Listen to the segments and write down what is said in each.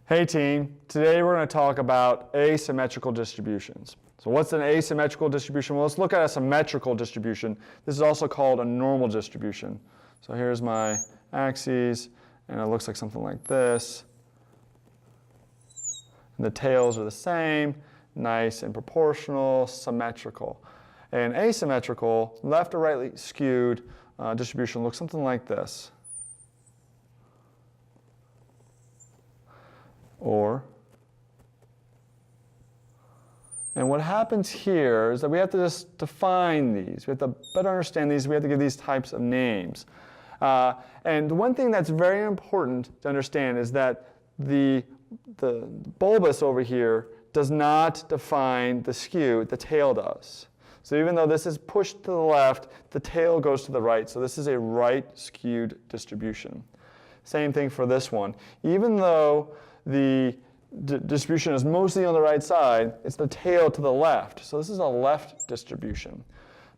Hey team, today we're going to talk about asymmetrical distributions. So what's an asymmetrical distribution? Well, let's look at a symmetrical distribution. This is also called a normal distribution. So here's my axes, and it looks like something like this. And the tails are the same, nice and proportional, symmetrical. And asymmetrical, left or rightly skewed distribution looks something like this. And what happens here is that we have to just define these. We have to better understand these. We have to give these types of names. And one thing that's very important to understand is that the bulbous over here does not define the skew, the tail does. So even though this is pushed to the left, the tail goes to the right. So this is a right skewed distribution. Same thing for this one. Even though the distribution is mostly on the right side, it's the tail to the left. So this is a left distribution.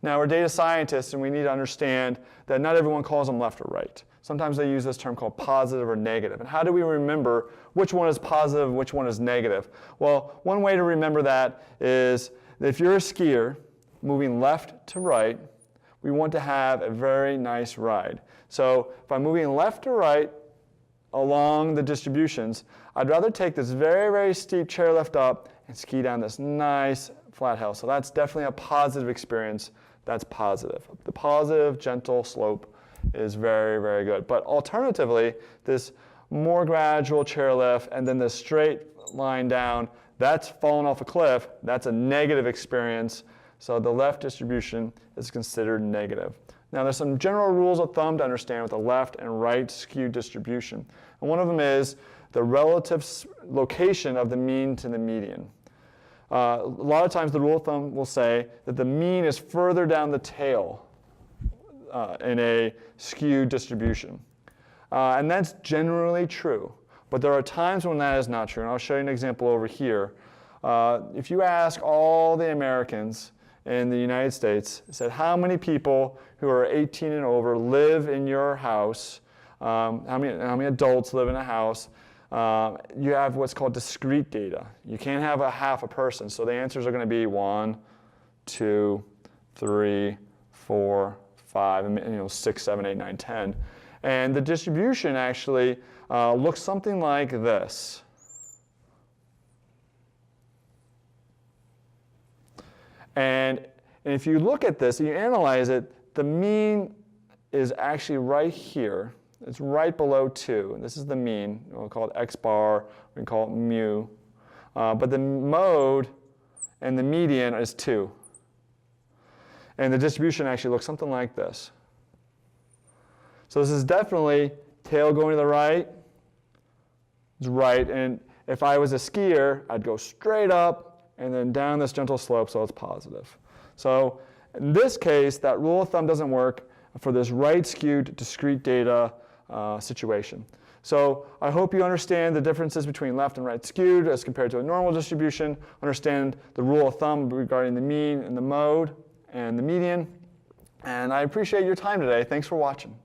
Now we're data scientists and we need to understand that not everyone calls them left or right. Sometimes they use this term called positive or negative. And how do we remember which one is positive and which one is negative? Well, one way to remember that is that if you're a skier moving left to right, we want to have a very nice ride. So if I'm moving left to right along the distributions, I'd rather take this very, very steep chairlift up and ski down this nice flat hill. So that's definitely a positive experience. That's positive. The positive, gentle slope is very, very good. But alternatively, this more gradual chairlift and then this straight line down, that's falling off a cliff. That's a negative experience. So the left distribution is considered negative. Now there's some general rules of thumb to understand with the left and right skewed distribution. And one of them is the relative location of the mean to the median. A lot of times the rule of thumb will say that the mean is further down the tail in a skewed distribution. And that's generally true. But there are times when that is not true. And I'll show you an example over here. If you ask all the Americans in the United States, said how many people who are 18 and over live in your house, how many adults live in a house, you have what's called discrete data. You can't have a half a person, so the answers are going to be 1, 2, 3, 4, 5, 6, 7, 8, 9, 10. And the distribution actually looks something like this. And if you look at this and you analyze it, the mean is actually right here. It's right below 2. And this is the mean. We'll call it x bar. We can call it mu. But the mode and the median is 2. And the distribution actually looks something like this. So this is definitely tail going to the right. It's right. And if I was a skier, I'd go straight up and then down this gentle slope, so it's positive. So in this case, that rule of thumb doesn't work for this right skewed discrete data situation. So I hope you understand the differences between left and right skewed as compared to a normal distribution, understand the rule of thumb regarding the mean and the mode and the median. And I appreciate your time today. Thanks for watching.